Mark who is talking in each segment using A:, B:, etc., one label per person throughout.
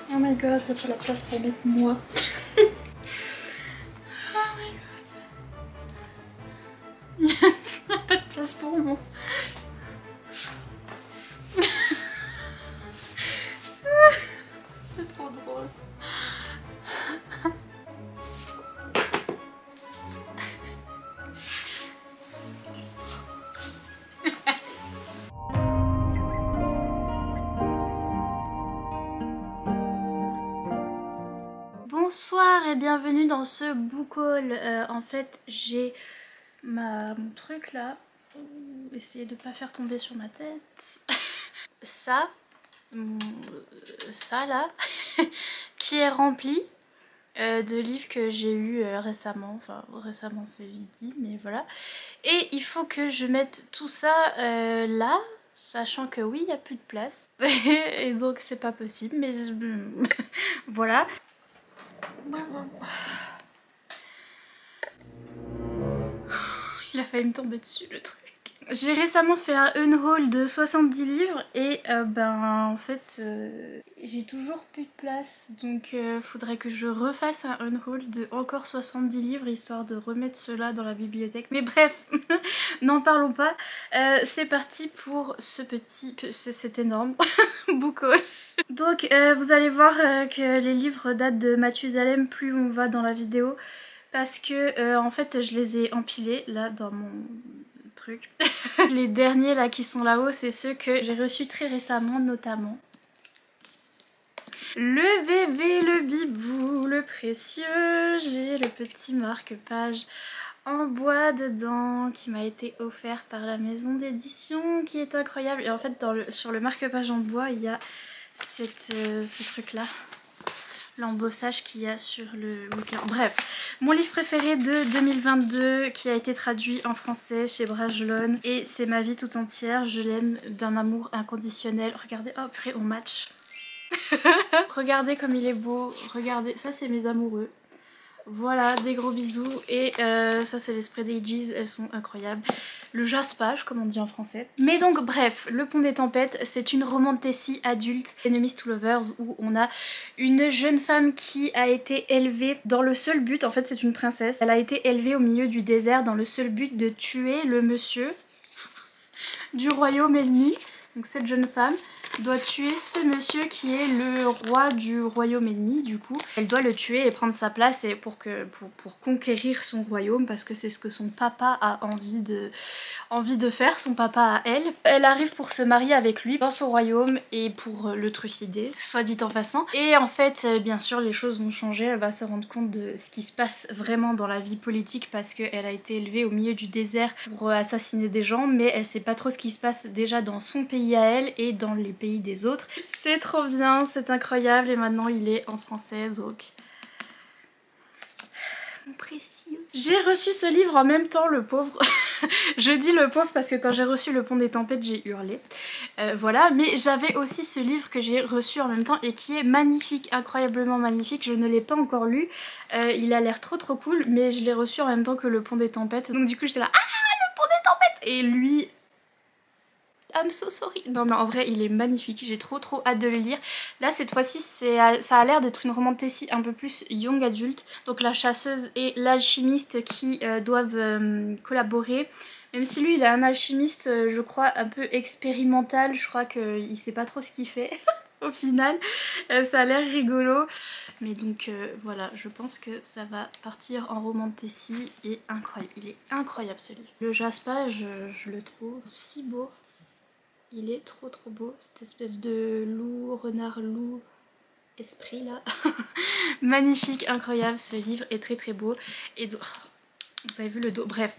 A: Oh my god, t'as pas la place pour mettre moi. Oh my god. Yes, t'as pas de place pour moi. C'est trop drôle. Bonsoir et bienvenue dans ce book haul. En fait, j'ai mon truc là. Essayer de pas faire tomber sur ma tête. Ça là, qui est rempli de livres que j'ai eu récemment. Enfin, récemment c'est vite dit, mais voilà. Et il faut que je mette tout ça là. Sachant que oui, il n'y a plus de place. Et donc c'est pas possible, mais voilà. Il a failli me tomber dessus le truc. J'ai récemment fait un unhaul de 70 livres et en fait j'ai toujours plus de place, donc faudrait que je refasse un unhaul de encore 70 livres histoire de remettre cela dans la bibliothèque. Mais bref, n'en parlons pas. C'est parti pour ce petit, c'est énorme, book haul. Donc vous allez voir que les livres datent de Mathusalem plus on va dans la vidéo. Parce que en fait je les ai empilés là dans mon truc. Les derniers là qui sont là-haut, c'est ceux que j'ai reçus très récemment, notamment le bébé, le bibou, le précieux. J'ai le petit marque-page en bois dedans qui m'a été offert par la maison d'édition, qui est incroyable. Et en fait sur le marque-page en bois il y a ce truc là, l'embossage qu'il y a sur le bouquin. Bref, mon livre préféré de 2022 qui a été traduit en français chez Brajlon et c'est ma vie tout entière. Je l'aime d'un amour inconditionnel. Regardez, oh purée, on match. Regardez comme il est beau. Regardez, ça c'est mes amoureux. Voilà, des gros bisous. Et ça c'est les Spread Ages, elles sont incroyables. Le jaspage comme on dit en français. Mais donc bref, Le Pont des Tempêtes, c'est une romantasy adulte, Enemies to Lovers, où on a une jeune femme qui a été élevée dans le seul but, en fait c'est une princesse, elle a été élevée au milieu du désert dans le seul but de tuer le monsieur du royaume ennemi. Donc cette jeune femme doit tuer ce monsieur qui est le roi du royaume ennemi. Du coup elle doit le tuer et prendre sa place et pour conquérir son royaume, parce que c'est ce que son papa a envie de faire, son papa à elle. Elle arrive pour se marier avec lui dans son royaume et pour le trucider, soit dit en passant. Et en fait bien sûr les choses vont changer, elle va se rendre compte de ce qui se passe vraiment dans la vie politique parce qu'elle a été élevée au milieu du désert pour assassiner des gens, mais elle sait pas trop ce qui se passe déjà dans son pays à elle et dans les pays des autres. C'est trop bien, c'est incroyable et maintenant il est en français donc... Mon précieux. J'ai reçu ce livre en même temps, le pauvre. Je dis le pauvre parce que quand j'ai reçu Le Pont des Tempêtes j'ai hurlé. Voilà, mais j'avais aussi ce livre que j'ai reçu en même temps et qui est magnifique, incroyablement magnifique. Je ne l'ai pas encore lu, il a l'air trop cool, mais je l'ai reçu en même temps que Le Pont des Tempêtes. Donc du coup j'étais là, ah Le Pont des Tempêtes. Et lui... I'm so sorry. Non mais en vrai il est magnifique, j'ai trop hâte de le lire. Là cette fois-ci ça a l'air d'être une romantasy un peu plus young adulte. Donc la chasseuse et l'alchimiste qui doivent collaborer. Même si lui il est un alchimiste je crois un peu expérimental, je crois qu'il sait pas trop ce qu'il fait au final. Ça a l'air rigolo. Mais donc voilà, je pense que ça va partir en romantasy et incroyable. Il est incroyable ce livre. Le jaspage je le trouve si beau. Il est trop beau, cette espèce de loup, renard loup, esprit là. Magnifique, incroyable, ce livre est très beau. Et vous avez vu le dos, bref.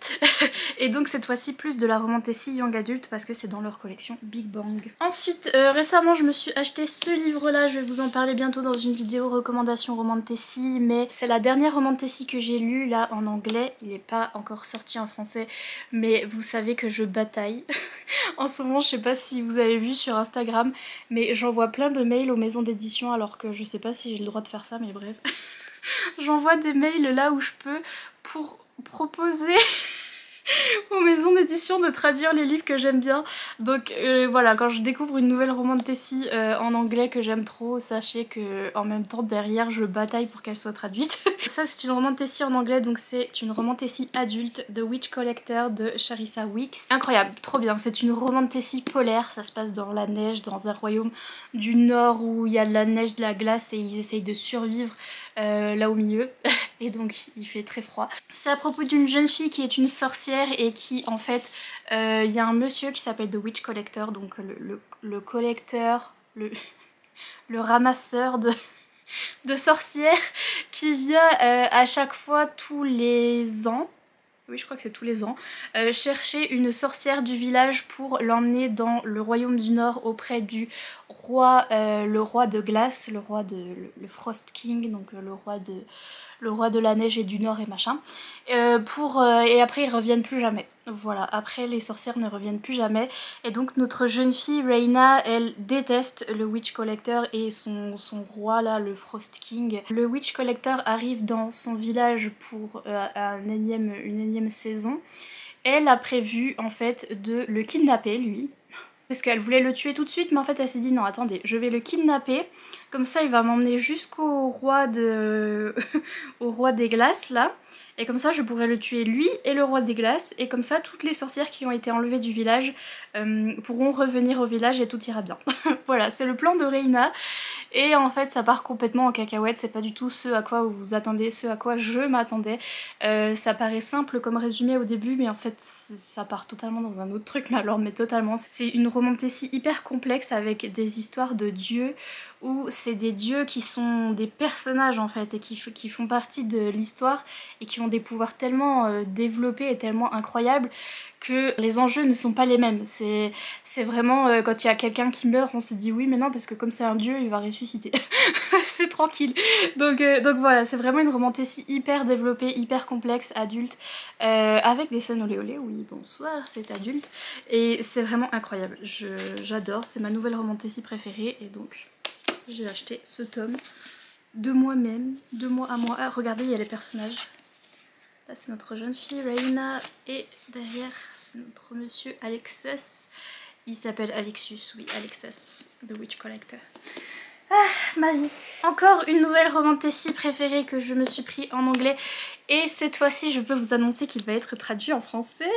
A: Et donc cette fois-ci plus de la romantasy young adulte parce que c'est dans leur collection Big Bang. Ensuite récemment je me suis acheté ce livre là, je vais vous en parler bientôt dans une vidéo recommandation romantasy, mais c'est la dernière romantasy que j'ai lue là en anglais, il n'est pas encore sorti en français, mais vous savez que je bataille. En ce moment je sais pas si vous avez vu sur Instagram, mais j'envoie plein de mails aux maisons d'édition alors que je sais pas si j'ai le droit de faire ça, mais bref. J'envoie des mails là où je peux pour proposer aux maisons d'édition de traduire les livres que j'aime bien. Donc voilà, quand je découvre une nouvelle romantasy en anglais que j'aime trop, sachez que en même temps derrière je bataille pour qu'elle soit traduite. Ça c'est une romantasy en anglais, donc c'est une romantasy adulte, The Witch Collector de Charissa Weeks. Incroyable, trop bien, c'est une romantasy polaire, ça se passe dans la neige, dans un royaume du nord où il y a de la neige, de la glace et ils essayent de survivre là au milieu. Et donc il fait très froid. C'est à propos d'une jeune fille qui est une sorcière et qui en fait, il y a un monsieur qui s'appelle The Witch Collector, donc le collecteur, le ramasseur de sorcières qui vient à chaque fois tous les ans. Oui, je crois que c'est tous les ans, chercher une sorcière du village pour l'emmener dans le royaume du Nord auprès du roi, le roi de glace, le Frost King, donc le roi de la neige et du Nord et machin, et après ils reviennent plus jamais. Voilà, après les sorcières ne reviennent plus jamais, et donc notre jeune fille Reina, elle déteste le Witch Collector et son roi là, le Frost King. Le Witch Collector arrive dans son village pour une énième saison. Elle a prévu en fait de le kidnapper lui, parce qu'elle voulait le tuer tout de suite, mais en fait elle s'est dit non attendez, je vais le kidnapper, comme ça il va m'emmener jusqu'au roi au roi des glaces là, et comme ça je pourrais le tuer lui et le roi des glaces, et comme ça toutes les sorcières qui ont été enlevées du village pourront revenir au village et tout ira bien. Voilà, c'est le plan de Reina. Et en fait ça part complètement en cacahuète, c'est pas du tout ce à quoi vous vous attendez, ce à quoi je m'attendais. Ça paraît simple comme résumé au début, mais en fait ça part totalement dans un autre truc, mais totalement. C'est une romantasy hyper complexe avec des histoires de dieux, où c'est des dieux qui sont des personnages en fait, et qui font partie de l'histoire, et qui ont des pouvoirs tellement développés et tellement incroyables que les enjeux ne sont pas les mêmes. C'est vraiment quand il y a quelqu'un qui meurt, on se dit oui mais non parce que comme c'est un dieu il va ressusciter. C'est tranquille. Donc voilà, c'est vraiment une romantasy hyper développée, hyper complexe, adulte, avec des scènes olé olé, oui bonsoir c'est adulte, et c'est vraiment incroyable. J'adore, c'est ma nouvelle romantasy préférée, et donc j'ai acheté ce tome de moi-même, de moi à moi. Ah, regardez, il y a les personnages. Là c'est notre jeune fille Reina, et derrière c'est notre monsieur Alexus. Il s'appelle Alexus, oui Alexus, The Witch Collector. Ah, ma vie. Encore une nouvelle romantasy préférée que je me suis pris en anglais, et cette fois-ci je peux vous annoncer qu'il va être traduit en français.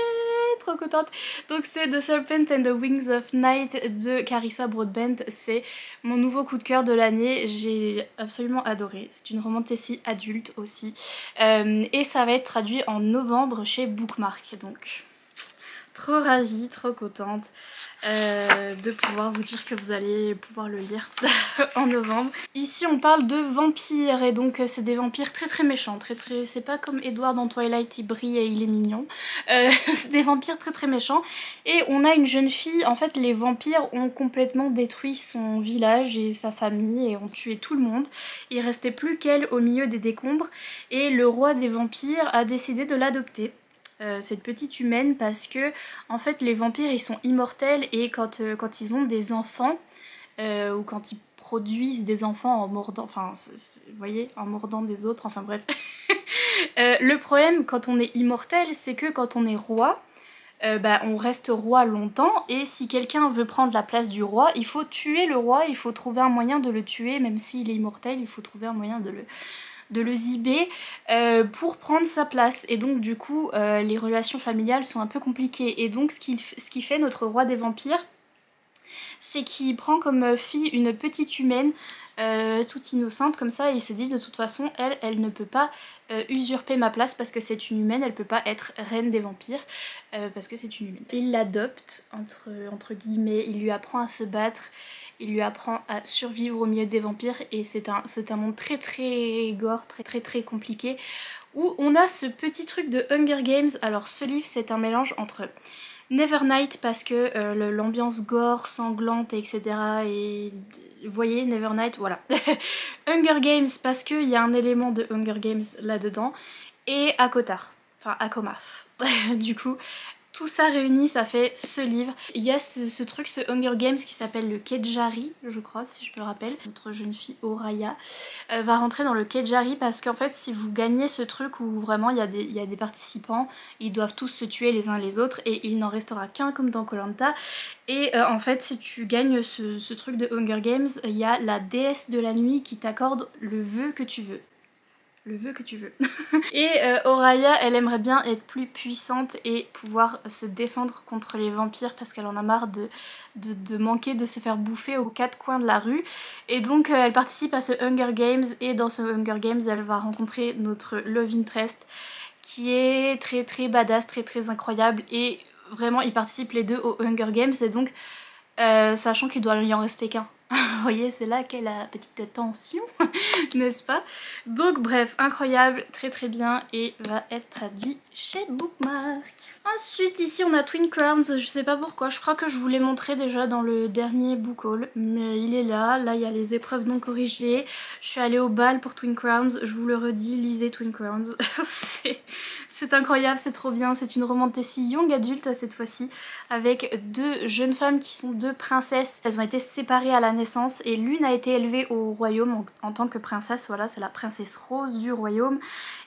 A: Trop contente. Donc c'est The Serpent and the Wings of Night de Carissa Broadbent. C'est mon nouveau coup de cœur de l'année, j'ai absolument adoré. C'est une romantasy adulte aussi, et ça va être traduit en novembre chez Bookmark, donc trop ravie, trop contente de pouvoir vous dire que vous allez pouvoir le lire en novembre. Ici on parle de vampires, et donc c'est des vampires très très méchants, c'est pas comme Edward dans Twilight, il brille et il est mignon. C'est des vampires très très méchants, et on a une jeune fille. En fait les vampires ont complètement détruit son village et sa famille et ont tué tout le monde. Il restait plus qu'elle au milieu des décombres, et le roi des vampires a décidé de l'adopter. Cette petite humaine, parce que en fait les vampires ils sont immortels, et quand ils ont des enfants ou quand ils produisent des enfants en mordant, enfin vous voyez, en mordant des autres, enfin bref. Le problème quand on est immortel, c'est que quand on est roi, on reste roi longtemps, et si quelqu'un veut prendre la place du roi, il faut tuer le roi, il faut trouver un moyen de le tuer, même s'il est immortel, il faut trouver un moyen de le ziber pour prendre sa place. Et donc du coup les relations familiales sont un peu compliquées, et donc ce qui fait notre roi des vampires, c'est qu'il prend comme fille une petite humaine toute innocente comme ça, et il se dit de toute façon elle ne peut pas usurper ma place parce que c'est une humaine, elle peut pas être reine des vampires parce que c'est une humaine. Il l'adopte entre guillemets, il lui apprend à se battre, il lui apprend à survivre au milieu des vampires, et c'est un monde très très gore, très compliqué, où on a ce petit truc de Hunger Games. Alors ce livre c'est un mélange entre Nevernight parce que l'ambiance gore, sanglante, etc. et vous voyez, Nevernight, voilà. Hunger Games parce qu'il y a un élément de Hunger Games là-dedans, et Akotar, enfin Akomaf. Du coup, Tout ça réuni, ça fait ce livre. Il y a ce truc, ce Hunger Games qui s'appelle le Kejari, je crois, si je me rappelle. Notre jeune fille Oraya va rentrer dans le Kejari parce qu'en fait, si vous gagnez ce truc où vraiment il y a des participants, ils doivent tous se tuer les uns les autres et il n'en restera qu'un comme dans Koh Lanta. Et en fait, si tu gagnes ce truc de Hunger Games, il y a la déesse de la nuit qui t'accorde le vœu que tu veux. Le vœu que tu veux. Et Oraya, elle aimerait bien être plus puissante et pouvoir se défendre contre les vampires parce qu'elle en a marre de manquer de se faire bouffer aux quatre coins de la rue. Et donc elle participe à ce Hunger Games et dans ce Hunger Games, elle va rencontrer notre Love Interest qui est très très badass, très très incroyable et vraiment ils participent les deux au Hunger Games et donc sachant qu'il doit y en rester qu'un. Vous voyez, c'est là qu'est la petite tension, n'est-ce pas? Donc bref, incroyable, très très bien et va être traduit chez Bookmark. Ensuite ici on a Twin Crowns, je sais pas pourquoi, je crois que je vous l'ai montré déjà dans le dernier book haul, mais il est là, là il y a les épreuves non corrigées, je suis allée au bal pour Twin Crowns, je vous le redis, lisez Twin Crowns, c'est incroyable, c'est trop bien, c'est une romantasy young adulte cette fois-ci, avec deux jeunes femmes qui sont deux princesses, elles ont été séparées à la naissance et l'une a été élevée au royaume en tant que princesse, voilà c'est la princesse rose du royaume.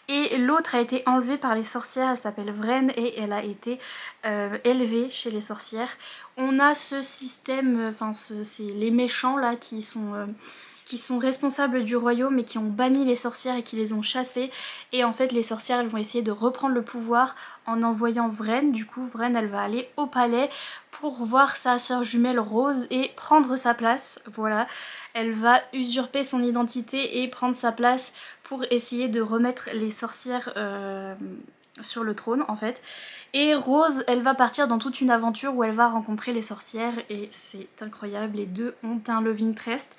A: Et l'autre a été enlevée par les sorcières, elle s'appelle Vren et elle a été élevée chez les sorcières. On a ce système, enfin c'est les méchants là qui sont responsables du royaume et qui ont banni les sorcières et qui les ont chassées. Et en fait les sorcières elles vont essayer de reprendre le pouvoir en envoyant Vren. Du coup Vren elle va aller au palais pour voir sa sœur jumelle Rose et prendre sa place, voilà. Elle va usurper son identité et prendre sa place pour essayer de remettre les sorcières sur le trône en fait. Et Rose, elle va partir dans toute une aventure où elle va rencontrer les sorcières et c'est incroyable, les deux ont un love interest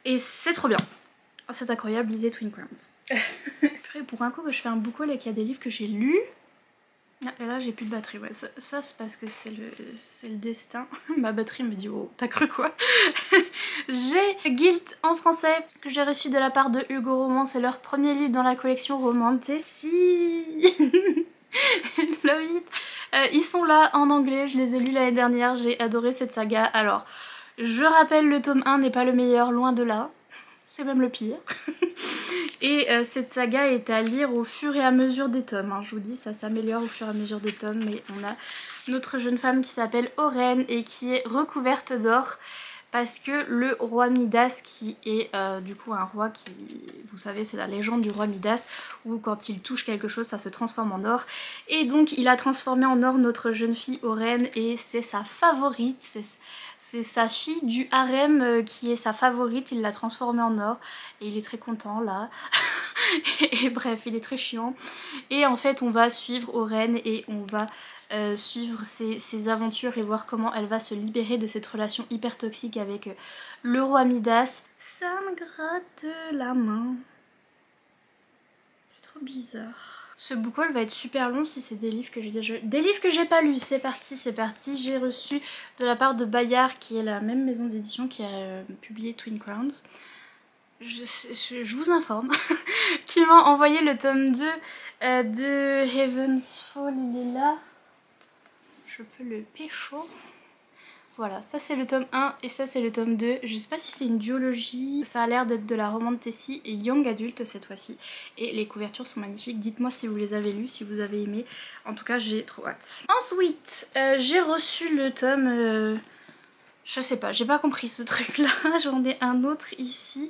A: et c'est trop bien. C'est incroyable, lisez Twin Crowns. Pour un coup que je fais un book haul et qu'il y a des livres que j'ai lus. Et là j'ai plus de batterie, ouais, ça c'est parce que c'est le destin. Ma batterie me dit oh t'as cru quoi. J'ai Guilt en français que j'ai reçu de la part de Hugo Roman, c'est leur premier livre dans la collection Romantasy. Love it. Ils sont là en anglais, je les ai lus l'année dernière, j'ai adoré cette saga. Alors je rappelle, le tome 1 n'est pas le meilleur, loin de là, c'est même le pire. Et cette saga est à lire au fur et à mesure des tomes, hein. Je vous dis, ça s'améliore au fur et à mesure des tomes, mais on a notre jeune femme qui s'appelle Oren et qui est recouverte d'or parce que le roi Midas, qui est du coup un roi qui, vous savez, c'est la légende du roi Midas, où quand il touche quelque chose, ça se transforme en or. Et donc il a transformé en or notre jeune fille Oren et c'est sa favorite, c'est sa fille du harem qui est sa favorite, il l'a transformée en or et il est très content là. Et bref, il est très chiant. Et en fait on va suivre Oren et on va suivre ses aventures et voir comment elle va se libérer de cette relation hyper toxique avec le roi Midas. Ça me gratte la main. C'est trop bizarre. Ce book haul va être super long si c'est des livres que j'ai déjà... Des livres que j'ai pas lus, c'est parti, c'est parti. J'ai reçu de la part de Bayard, qui est la même maison d'édition qui a publié Twin Crowns. Je vous informe, qui m'a envoyé le tome 2 de Heaven's Fall, il est là. Je peux le pécho. Voilà, ça c'est le tome 1 et ça c'est le tome 2. Je sais pas si c'est une duologie, ça a l'air d'être de la romantasy et young adulte cette fois-ci. Et les couvertures sont magnifiques, dites-moi si vous les avez lues, si vous avez aimé. En tout cas j'ai trop hâte. Ensuite, j'ai reçu le tome... je sais pas, j'ai pas compris ce truc là. J'en ai un autre ici,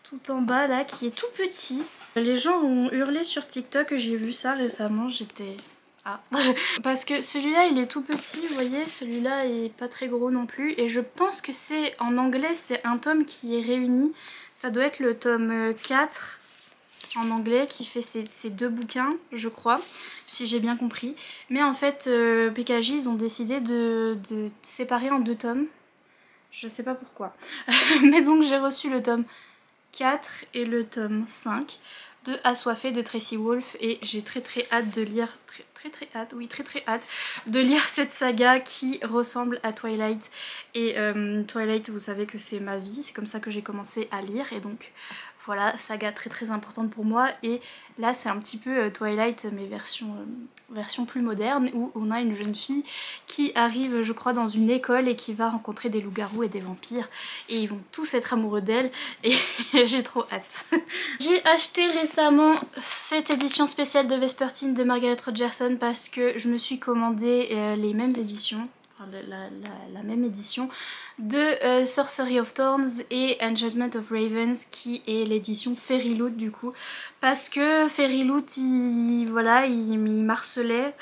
A: tout en bas là, qui est tout petit. Les gens ont hurlé sur TikTok, j'ai vu ça récemment, j'étais... Ah. Parce que celui-là il est tout petit, vous voyez, celui-là est pas très gros non plus et je pense que c'est en anglais, c'est un tome qui est réuni, ça doit être le tome 4 en anglais qui fait ces deux bouquins je crois, si j'ai bien compris, mais en fait PKJ ils ont décidé de séparer en deux tomes, je sais pas pourquoi. Mais donc j'ai reçu le tome 4 et le tome 5 de Assoiffé de Tracy Wolff et j'ai très hâte de lire, très hâte de lire cette saga qui ressemble à Twilight. Et Twilight, vous savez que c'est ma vie, c'est comme ça que j'ai commencé à lire et donc voilà, saga très importante pour moi. Et là c'est un petit peu Twilight mais version plus moderne, où on a une jeune fille qui arrive je crois dans une école et qui va rencontrer des loups-garous et des vampires et ils vont tous être amoureux d'elle et j'ai trop hâte. J'ai acheté récemment cette édition spéciale de Vespertine de Margaret Rogerson parce que je me suis commandé les mêmes éditions, enfin, la même édition de Sorcery of Thorns et Enchantment of Ravens, qui est l'édition Fairyloot du coup, parce que Fairyloot voilà, il m'harcelait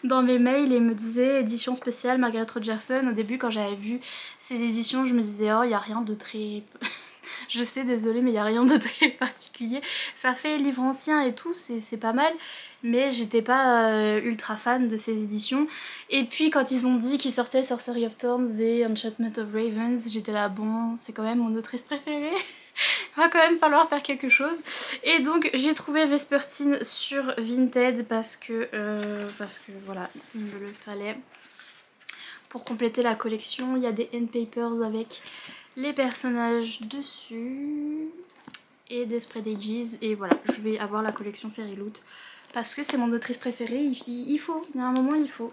A: dans mes mails et me disait édition spéciale Margaret Rogerson. Au début quand j'avais vu ces éditions je me disais oh il n'y a rien de très... Je sais, désolée, mais il n'y a rien de très particulier. Ça fait livre ancien et tout, c'est pas mal, mais j'étais pas ultra fan de ces éditions. Et puis quand ils ont dit qu'ils sortaient Sorcery of Thorns et Enchantment of Ravens, j'étais là, bon, c'est quand même mon autrice préférée. Il va quand même falloir faire quelque chose. Et donc j'ai trouvé Vespertine sur Vinted parce que voilà, il me le fallait. Pour compléter la collection, il y a des end papers avec les personnages dessus et des spread ages, et voilà, je vais avoir la collection Fairyloot parce que c'est mon autrice préférée, il faut, il y a un moment il faut.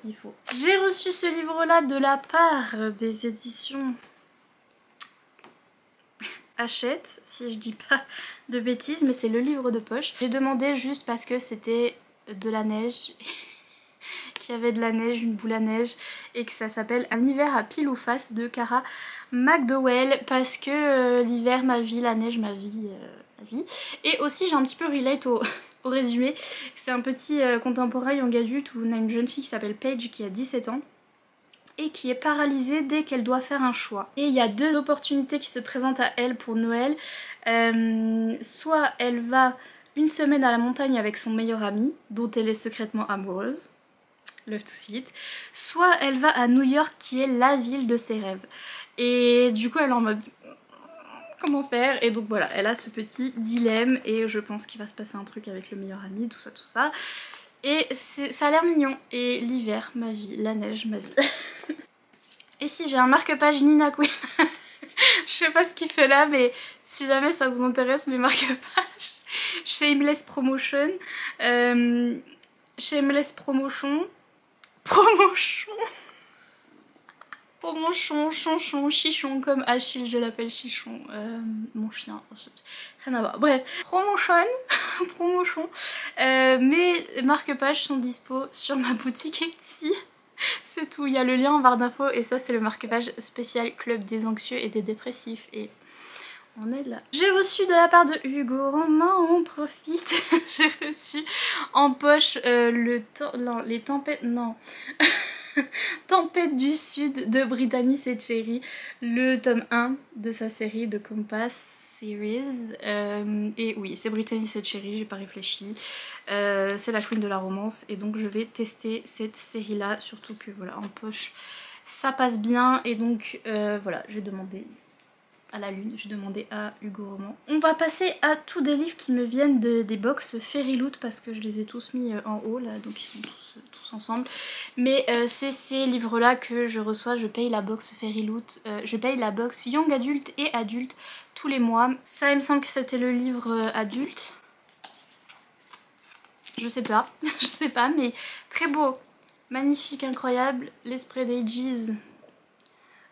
A: J'ai reçu ce livre là de la part des éditions Hachette, si je dis pas de bêtises, mais c'est le livre de poche. J'ai demandé juste parce que c'était de la neige qu'il y avait de la neige, une boule à neige, et que ça s'appelle Un hiver à pile ou face de Cara McDowell, parce que l'hiver ma vie, la neige ma vie, Et aussi j'ai un petit peu relate au résumé. C'est un petit contemporain young adulte où on a une jeune fille qui s'appelle Paige qui a 17 ans et qui est paralysée dès qu'elle doit faire un choix. Et il y a deux opportunités qui se présentent à elle pour Noël. Soit elle va une semaine à la montagne avec son meilleur ami, dont elle est secrètement amoureuse. Love to see it. Soit elle va à New York qui est la ville de ses rêves. Et du coup elle est en mode comment faire, et donc voilà, elle a ce petit dilemme et je pense qu'il va se passer un truc avec le meilleur ami, tout ça. Et ça a l'air mignon. Et l'hiver, ma vie, la neige, ma vie. Et si j'ai un marque-page Nina Queen. Je sais pas ce qu'il fait là, mais si jamais ça vous intéresse mes marque-pages, Shameless Promotion. Shameless Promotion. Promotion, chonchon, chichon, comme Achille, je l'appelle chichon, mon chien, rien à voir. Bref, promotion. Mes marque-pages sont dispo sur ma boutique Etsy. C'est tout, il y a le lien en barre d'infos et ça c'est le marque-page spécial Club des anxieux et des dépressifs et on est là. J'ai reçu de la part de Hugo Roman, on profite. J'ai reçu en poche les tempêtes, non. Tempête du Sud de Brittany Setcheri, le tome 1 de sa série de Compass Series. Et oui, c'est Brittany Setcheri, j'ai pas réfléchi. C'est la queen de la romance et donc je vais tester cette série là, surtout que voilà, en poche ça passe bien et donc voilà, j'ai demandé à la lune, j'ai demandé à Hugo Roman. On va passer à tous des livres qui me viennent des box Fairyloot parce que je les ai tous mis en haut là, donc ils sont tous ensemble. Mais c'est ces livres là que je reçois, je paye la box Fairyloot, je paye la box Young Adulte et Adulte tous les mois. Ça il me semble que c'était le livre adulte. Je sais pas, je sais pas, mais très beau, magnifique, incroyable. Les spread ages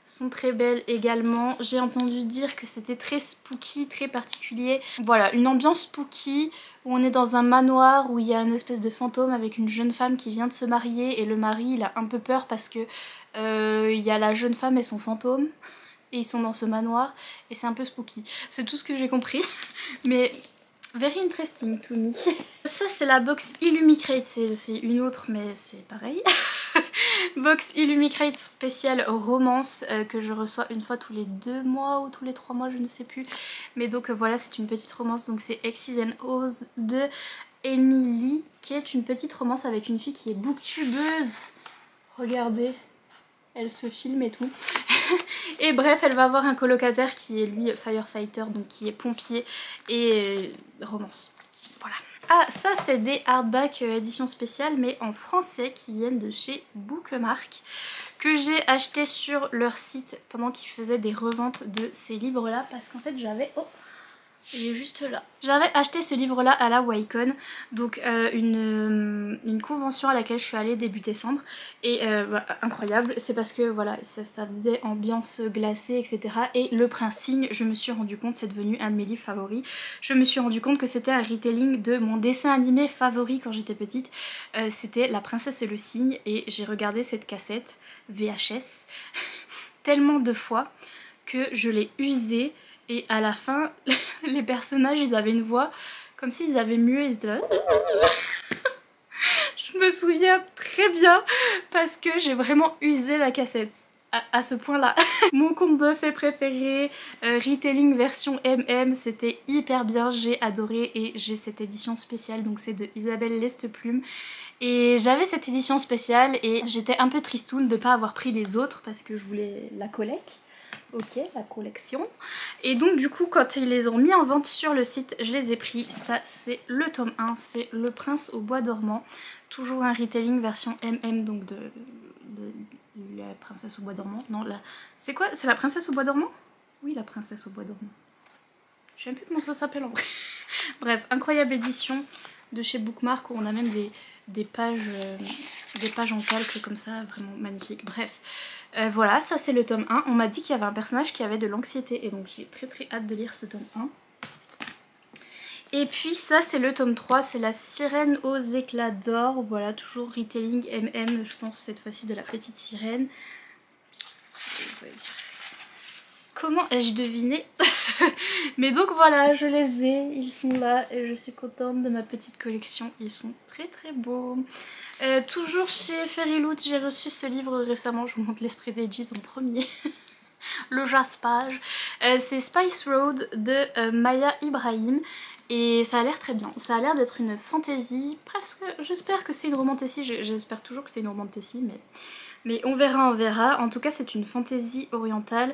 A: sont très belles également. J'ai entendu dire que c'était très spooky, très particulier. Voilà, une ambiance spooky où on est dans un manoir où il y a une espèce de fantôme avec une jeune femme qui vient de se marier et le mari il a un peu peur parce que il y a la jeune femme et son fantôme et ils sont dans ce manoir et c'est un peu spooky. C'est tout ce que j'ai compris mais very interesting to me. Ça c'est la box Illumicrate, c'est une autre mais c'est pareil. Box Illumicrate spéciale romance que je reçois une fois tous les 2 mois ou tous les 3 mois, je ne sais plus. Mais donc voilà, c'est une petite romance, donc c'est Exes and O's de Emily, qui est une petite romance avec une fille qui est booktubeuse. Regardez, elle se filme et tout. Et bref, elle va avoir un colocataire qui est lui firefighter, donc qui est pompier et romance. Voilà. Ah, ça c'est des hardback édition spéciale mais en français qui viennent de chez Bookmark, que j'ai acheté sur leur site pendant qu'ils faisaient des reventes de ces livres là parce qu'en fait j'avais Il est juste là. J'avais acheté ce livre-là à la Wacom, donc une convention à laquelle je suis allée début décembre. Et bah, incroyable, c'est parce que voilà, ça faisait ambiance glacée, etc. Et Le Prince Cygne, je me suis rendu compte, c'est devenu un de mes livres favoris. Je me suis rendu compte que c'était un retelling de mon dessin animé favori quand j'étais petite. C'était La Princesse et le Cygne, et j'ai regardé cette cassette VHS tellement de fois que je l'ai usée. Et à la fin, les personnages, ils avaient une voix comme s'ils avaient mué. Ils étaient là. Je me souviens très bien parce que j'ai vraiment usé la cassette à ce point-là. Mon conte de fées préféré, retelling version MM, c'était hyper bien, j'ai adoré et j'ai cette édition spéciale, donc c'est de Isabelle Lesteplume. Et j'avais cette édition spéciale et j'étais un peu tristoune de ne pas avoir pris les autres parce que je voulais la collecte. Ok, la collection. Et donc du coup quand ils les ont mis en vente sur le site, je les ai pris. Ça c'est le tome 1, c'est Le Prince au bois dormant. Toujours un retelling version MM, donc de la princesse au bois dormant. Non, c'est quoi? C'est la princesse au bois dormant? Oui, la princesse au bois dormant. Je sais même plus comment ça s'appelle en vrai. Bref, incroyable édition de chez Bookmark où on a même des pages en calque comme ça, vraiment magnifique. Bref, voilà, ça c'est le tome 1. On m'a dit qu'il y avait un personnage qui avait de l'anxiété et donc j'ai très hâte de lire ce tome 1. Et puis ça c'est le tome 3, c'est La Sirène aux éclats d'or. Voilà, toujours retelling MM, je pense cette fois-ci de la petite sirène. Comment ai-je deviné? Mais donc voilà, je les ai, ils sont là et je suis contente de ma petite collection, ils sont très beaux. Toujours chez Fairyloot, j'ai reçu ce livre récemment, je vous montre l'esprit d'Aegis en premier. Le jaspage. C'est Spice Road de Maya Ibrahim et ça a l'air très bien. Ça a l'air d'être une fantaisie, presque, j'espère que c'est une romantasy, j'espère toujours que c'est une romantasy, mais on verra. En tout cas c'est une fantaisie orientale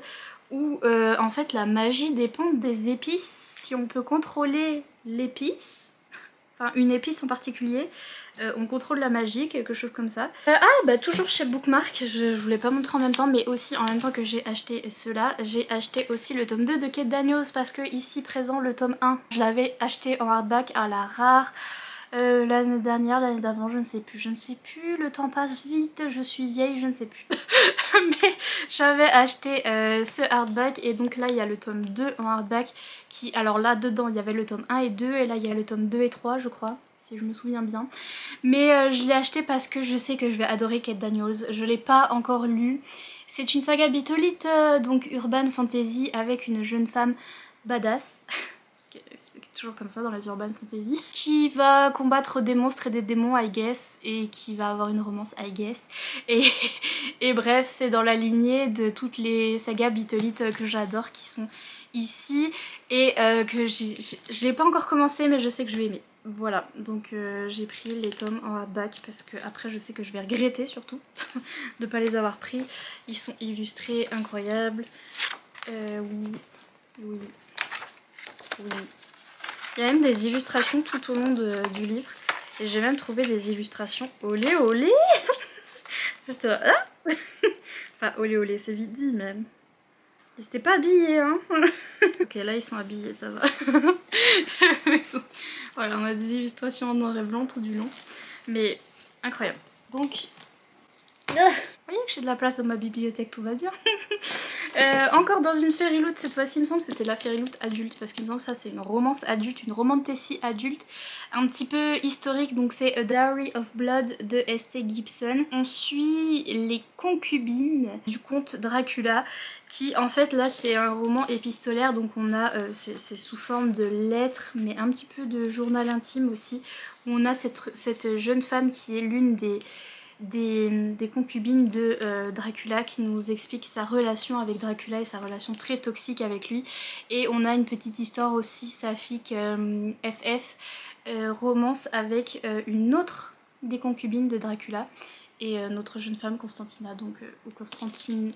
A: où en fait la magie dépend des épices. Si on peut contrôler l'épice, enfin une épice en particulier, on contrôle la magie, quelque chose comme ça. Bah toujours chez Bookmark, je voulais pas montrer en même temps, mais aussi en même temps que j'ai acheté ceux-là, j'ai acheté aussi le tome 2 de Kate Daniels parce que ici présent le tome 1, je l'avais acheté en hardback à la rare. L'année dernière, l'année d'avant, je ne sais plus, le temps passe vite, je suis vieille, je ne sais plus. Mais j'avais acheté ce hardback et donc là il y a le tome 2 en hardback qui, alors là dedans il y avait le tome 1 et 2 et là il y a le tome 2 et 3 je crois, si je me souviens bien. Mais je l'ai acheté parce que je sais que je vais adorer Kate Daniels, je l'ai pas encore lu. C'est une saga bitolite, donc urban fantasy avec une jeune femme badass. C'est toujours comme ça dans les urban fantasy, qui va combattre des monstres et des démons I guess, et qui va avoir une romance I guess, et bref c'est dans la lignée de toutes les sagas bitolites que j'adore qui sont ici et que je l'ai pas encore commencé mais je sais que je vais aimer. Voilà, donc j'ai pris les tomes en hardback parce que après je sais que je vais regretter surtout de pas les avoir pris. Ils sont illustrés, incroyables. Oui. Il y a même des illustrations tout au long du livre. Et j'ai même trouvé des illustrations olé olé. Juste là. Ah enfin olé olé, c'est vite dit même. Ils s'étaient pas habillés hein. Ok là ils sont habillés, ça va. Voilà, on a des illustrations en noir et blanc tout du long. Mais incroyable. Donc... Vous voyez que j'ai de la place dans ma bibliothèque, tout va bien. Encore dans une Fairyloot, cette fois-ci il me semble que c'était la Fairyloot adulte, parce qu'il me semble que ça c'est une romance adulte, une romantasy adulte, un petit peu historique, donc c'est A Diary of Blood de S.T. Gibson. On suit les concubines du comte Dracula, qui en fait là c'est un roman épistolaire, donc on a, c'est sous forme de lettres, mais un petit peu de journal intime aussi, où on a cette jeune femme qui est l'une des concubines de Dracula, qui nous explique sa relation avec Dracula et sa relation très toxique avec lui. Et on a une petite histoire aussi saphique FF, romance avec une autre des concubines de Dracula et notre jeune femme Constantina, donc ou Constantine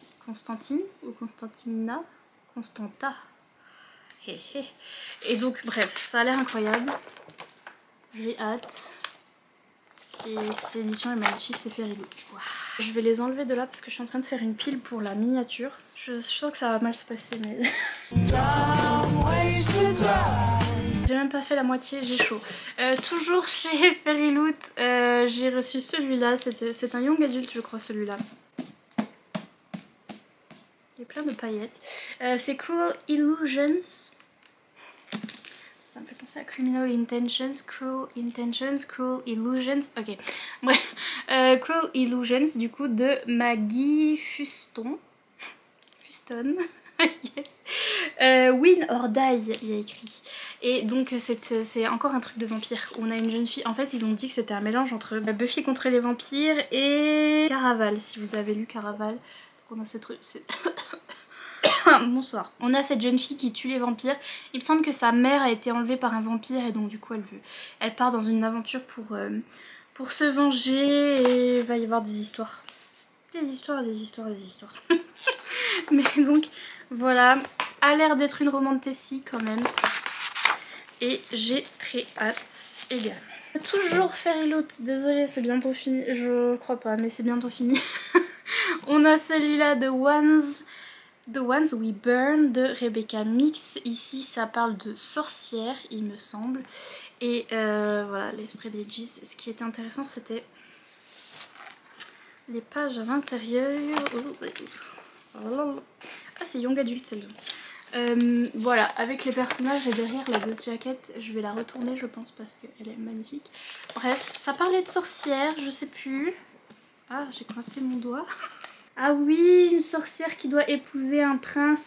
A: ou Constantina, Constanta. Et donc bref, ça a l'air incroyable, j'ai hâte. Et cette édition est magnifique, c'est Fairyloot. Wow. Je vais les enlever de là parce que je suis en train de faire une pile pour la miniature. Je sens que ça va mal se passer mais... même pas fait la moitié, j'ai chaud. Toujours chez Fairyloot, j'ai reçu celui-là, c'est un young adulte je crois celui-là. Il y a plein de paillettes. C'est Cruel Illusions. Ça me fait penser à Criminal Intentions, Cruel Intentions, Cruel Illusions. Ok, bref. Cruel Illusions du coup de Maggie Fuston. Fuston. Yes. Win or Die, il y a écrit. Et donc c'est encore un truc de vampire. On a une jeune fille, en fait ils ont dit que c'était un mélange entre Buffy contre les vampires et Caraval, si vous avez lu Caraval. Donc on a cette... Bonsoir. On a cette jeune fille qui tue les vampires. Il me semble que sa mère a été enlevée par un vampire et donc du coup elle part dans une aventure pour se venger et il va y avoir des histoires. Des histoires. Mais donc voilà, a l'air d'être une romantécie quand même. Et j'ai très hâte également. Toujours Fairyloot, désolée c'est bientôt fini, je crois pas mais c'est bientôt fini. On a celui-là de The Ones We Burn de Rebecca Mix. Ici ça parle de sorcières il me semble. Et voilà l'esprit des G's. Ce qui était intéressant c'était les pages à l'intérieur. Ah c'est young adulte celle-là. Voilà, avec les personnages et derrière la Ghost Jacket, je vais la retourner je pense parce qu'elle est magnifique. Bref, ça parlait de sorcière, je sais plus. Ah, j'ai coincé mon doigt. Ah oui, une sorcière qui doit épouser un prince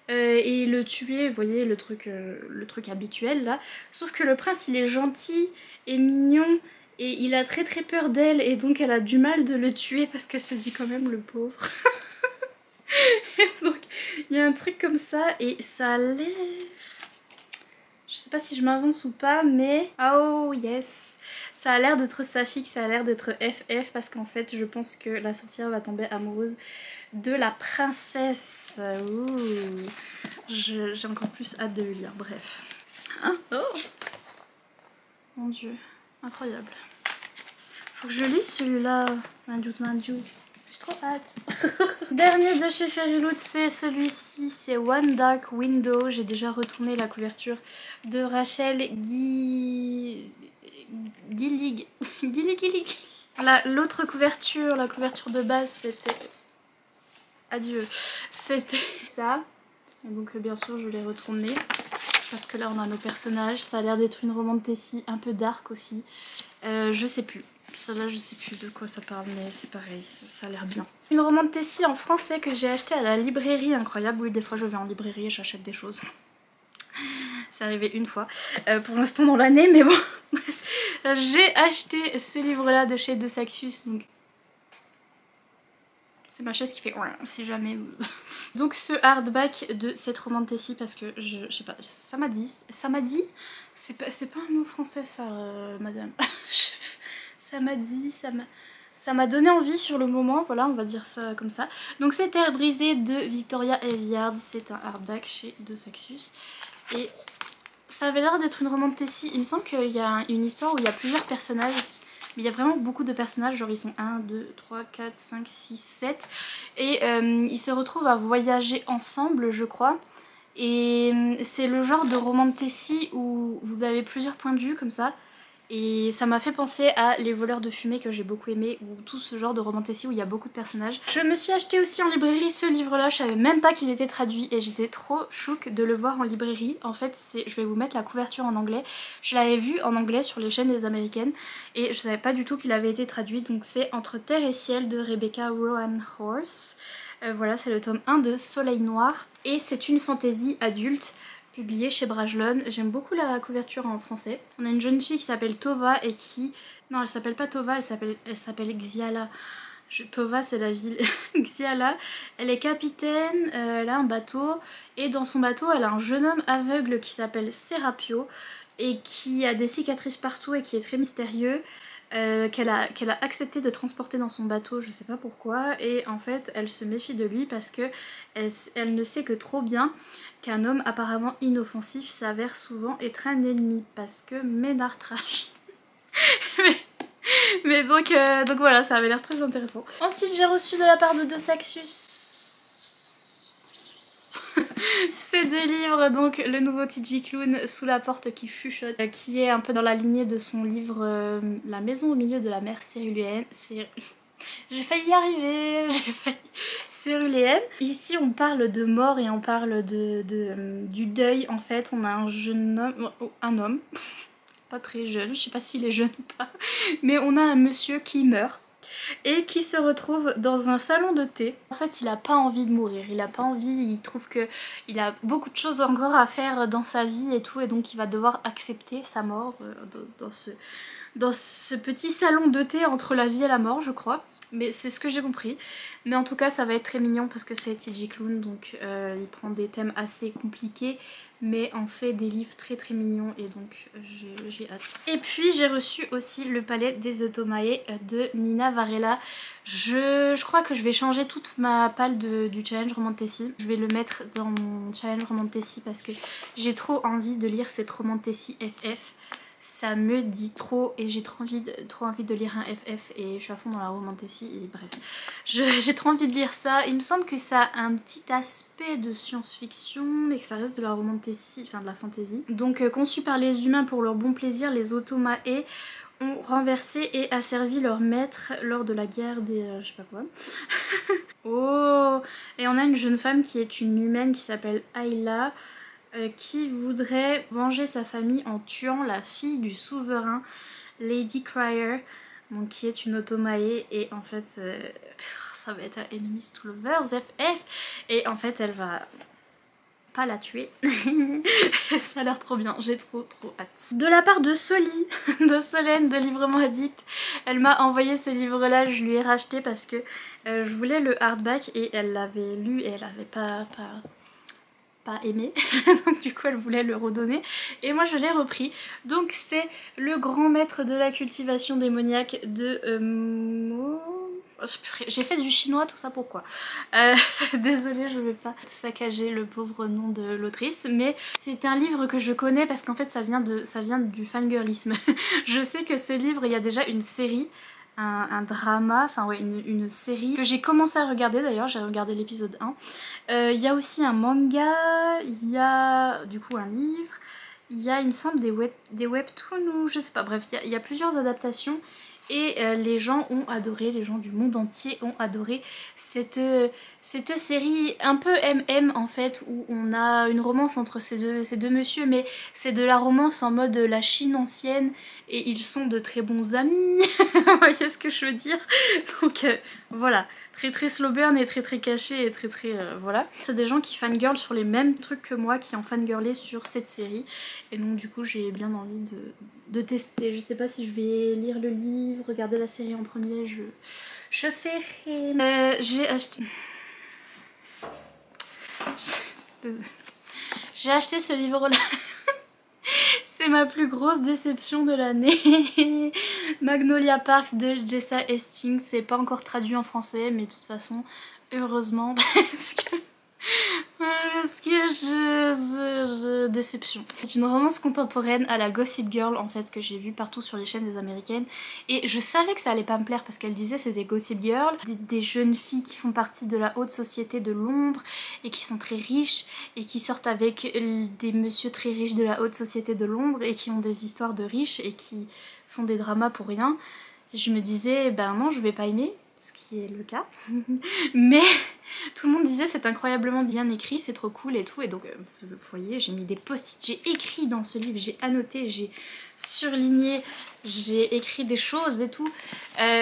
A: et le tuer, vous voyez le truc habituel là. Sauf que le prince il est gentil et mignon et il a très peur d'elle et donc elle a du mal de le tuer parce qu'elle se dit quand même le pauvre. Donc il y a un truc comme ça et ça a l'air... Je sais pas si je m'avance ou pas mais... Oh yes. Ça a l'air d'être saphique, ça a l'air d'être FF parce qu'en fait je pense que la sorcière va tomber amoureuse de la princesse. J'ai encore plus hâte de le lire, bref. Hein? Oh mon dieu, incroyable. Faut que je lise celui-là, Mandiou. J'ai trop hâte. Dernier de chez Fairyloot, c'est celui-ci, c'est One Dark Window. J'ai déjà retourné la couverture de Rachel Gillig. L'autre couverture, la couverture de base, c'était... Adieu. C'était ça. Et donc bien sûr je l'ai retourné. Parce que là on a nos personnages. Ça a l'air d'être une romantécie un peu dark aussi. Je sais plus. Celle-là je sais plus de quoi ça parle mais c'est pareil, ça a l'air bien. Une romantécie en français que j'ai acheté à la librairie, incroyable. Oui des fois je vais en librairie et j'achète des choses. C'est arrivé une fois pour l'instant dans l'année mais bon. J'ai acheté ce livre là de chez De Saxus donc... C'est ma chaise qui fait si jamais. Donc ce hardback de cette romantécie parce que je sais pas, ça m'a dit, c'est pas un mot français ça madame. Ça m'a dit, ça m'a donné envie sur le moment, voilà on va dire ça comme ça. Donc c'est Terre brisée de Victoria Aveyard, c'est un hardback chez De Saxus. Et ça avait l'air d'être une romantécie, il me semble qu'il y a une histoire où il y a plusieurs personnages. Mais il y a vraiment beaucoup de personnages, genre ils sont 1, 2, 3, 4, 5, 6, 7. Et ils se retrouvent à voyager ensemble je crois. Et c'est le genre de romantécie où vous avez plusieurs points de vue comme ça. Et ça m'a fait penser à Les Voleurs de Fumée que j'ai beaucoup aimé, ou tout ce genre de romantécie où il y a beaucoup de personnages. Je me suis acheté aussi en librairie ce livre là, je savais même pas qu'il était traduit et j'étais trop chouque de le voir en librairie. En fait je vais vous mettre la couverture en anglais, je l'avais vu en anglais sur les chaînes des américaines et je savais pas du tout qu'il avait été traduit. Donc c'est Entre Terre et Ciel de Rebecca Rowan Horse. Voilà, c'est le tome 1 de Soleil Noir et c'est une fantaisie adulte publié chez Brajlon. J'aime beaucoup la couverture en français. On a une jeune fille qui s'appelle Tova et qui... Non, elle s'appelle pas Tova, elle s'appelle Xiala. Tova c'est la ville. Xiala, elle est capitaine, elle a un bateau et dans son bateau elle a un jeune homme aveugle qui s'appelle Serapio et qui a des cicatrices partout et qui est très mystérieux. Qu'elle a accepté de transporter dans son bateau, je sais pas pourquoi, et en fait elle se méfie de lui parce que elle ne sait que trop bien qu'un homme apparemment inoffensif s'avère souvent être un ennemi parce que ménard trash. mais donc voilà, ça avait l'air très intéressant. Ensuite j'ai reçu de la part de De Saxus Ces deux livres, donc le nouveau TG Clown, Sous la porte qui chuchote, qui est un peu dans la lignée de son livre La maison au milieu de la mer céruléenne. J'ai failli y arriver, j'ai failli... Céruléenne. Ici on parle de mort et on parle du deuil en fait. On a un jeune homme, un homme, pas très jeune, je sais pas s'il est jeune ou pas, mais on a un monsieur qui meurt et qui se retrouve dans un salon de thé. En fait il a pas envie de mourir, il a pas envie, il trouve que il a beaucoup de choses encore à faire dans sa vie et tout, et donc il va devoir accepter sa mort dans ce petit salon de thé entre la vie et la mort, je crois. Mais c'est ce que j'ai compris. Mais en tout cas ça va être très mignon parce que c'est TG Clown, donc il prend des thèmes assez compliqués mais en fait des livres très très mignons, et donc j'ai hâte. Et puis j'ai reçu aussi le palais des Otomae de Nina Varela. Je crois que je vais changer toute ma palle du challenge Roman de Tessie. Je vais le mettre dans mon challenge Roman de Tessie parce que j'ai trop envie de lire cette Roman de Tessie FF. Ça me dit trop et j'ai trop envie de lire un FF, et je suis à fond dans la romantécie et bref. J'ai trop envie de lire ça. Il me semble que ça a un petit aspect de science-fiction mais que ça reste de la romantécie, enfin de la fantasy. Donc conçu par les humains pour leur bon plaisir, les Otomae ont renversé et asservi leur maître lors de la guerre des... je sais pas quoi. Oh. Et on a une jeune femme qui est une humaine qui s'appelle Ayla, qui voudrait venger sa famille en tuant la fille du souverain, Lady Crier, donc qui est une Otomae, et en fait ça va être un Enemies to Lovers FF, et en fait elle va pas la tuer. Ça a l'air trop bien, j'ai trop hâte. De la part de Soli, de Solène de Librement Addict, elle m'a envoyé ce livre là, je lui ai racheté parce que je voulais le hardback et elle l'avait lu et elle avait pas aimé, donc du coup elle voulait le redonner et moi je l'ai repris. Donc c'est Le grand maître de la cultivation démoniaque de j'ai fait du chinois, tout ça pourquoi désolée, je vais pas saccager le pauvre nom de l'autrice, mais c'est un livre que je connais parce qu'en fait ça vient du fangirlisme. Je sais que ce livre, il y a déjà une série, un drama, enfin ouais, une série que j'ai commencé à regarder d'ailleurs, j'ai regardé l'épisode 1. Il y a aussi un manga, il y a du coup un livre, il y a il me semble des webtoons ou je sais pas, bref il y a plusieurs adaptations. Et les gens ont adoré, les gens du monde entier ont adoré cette série un peu MM en fait, où on a une romance entre ces deux messieurs, mais c'est de la romance en mode la Chine ancienne et ils sont de très bons amis. Vous voyez ce que je veux dire? Donc voilà. Très slow burn et très caché et très voilà. C'est des gens qui fangirl sur les mêmes trucs que moi qui ont fangirlé sur cette série. Et donc du coup j'ai bien envie de tester. Je sais pas si je vais lire le livre, regarder la série en premier, je ferai. J'ai acheté... J'ai acheté ce livre là. C'est ma plus grosse déception de l'année. Magnolia Parks de Jessa Hastings. C'est pas encore traduit en français, mais de toute façon, heureusement, parce que déception. C'est une romance contemporaine à la Gossip Girl en fait, que j'ai vue partout sur les chaînes des américaines, et je savais que ça allait pas me plaire parce qu'elle disait c'était Gossip Girl, des jeunes filles qui font partie de la haute société de Londres et qui sont très riches et qui sortent avec des messieurs très riches de la haute société de Londres et qui ont des histoires de riches et qui font des dramas pour rien. Et je me disais ben non, je vais pas aimer, ce qui est le cas. Mais tout le monde disait c'est incroyablement bien écrit, c'est trop cool et tout, et donc vous voyez j'ai mis des post-it, j'ai écrit dans ce livre, j'ai annoté, j'ai surligné, j'ai écrit des choses et tout.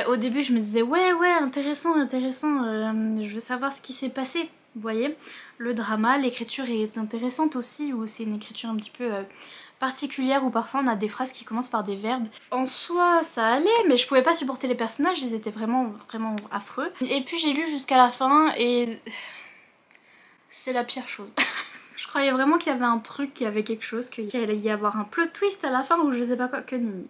A: Au début je me disais ouais intéressant, je veux savoir ce qui s'est passé, vous voyez, le drama, l'écriture est intéressante aussi, ou c'est une écriture un petit peu particulière où parfois on a des phrases qui commencent par des verbes. En soi ça allait, mais je pouvais pas supporter les personnages, ils étaient vraiment affreux. Et puis j'ai lu jusqu'à la fin et c'est la pire chose. Je croyais vraiment qu'il y avait un truc, qu'il y avait quelque chose, qu'il allait y avoir un plot twist à la fin ou je sais pas quoi, que nini.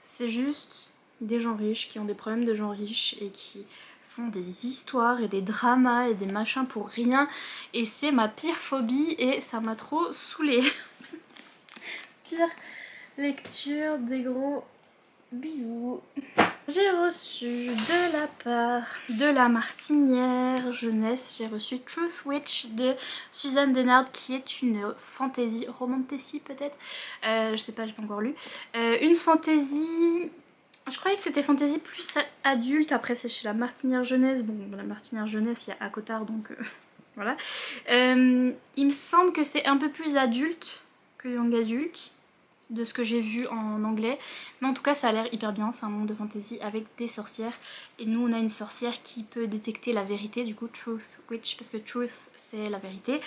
A: C'est juste des gens riches qui ont des problèmes de gens riches et qui font des histoires et des dramas et des machins pour rien, et c'est ma pire phobie et ça m'a trop saoulée. Pire lecture, des gros bisous. J'ai reçu de la part de la Martinière Jeunesse, j'ai reçu Truth Witch de Suzanne Deynard qui est une fantasy, romantasy peut-être, je sais pas, j'ai pas encore lu. Une fantasy, je croyais que c'était fantasy plus adulte, après c'est chez la Martinière Jeunesse, bon la Martinière Jeunesse il y a Akotard donc voilà. Il me semble que c'est un peu plus adulte que young adulte, de ce que j'ai vu en anglais, mais en tout cas ça a l'air hyper bien. C'est un monde de fantasy avec des sorcières et nous on a une sorcière qui peut détecter la vérité, du coup Truth Witch, parce que Truth c'est la vérité,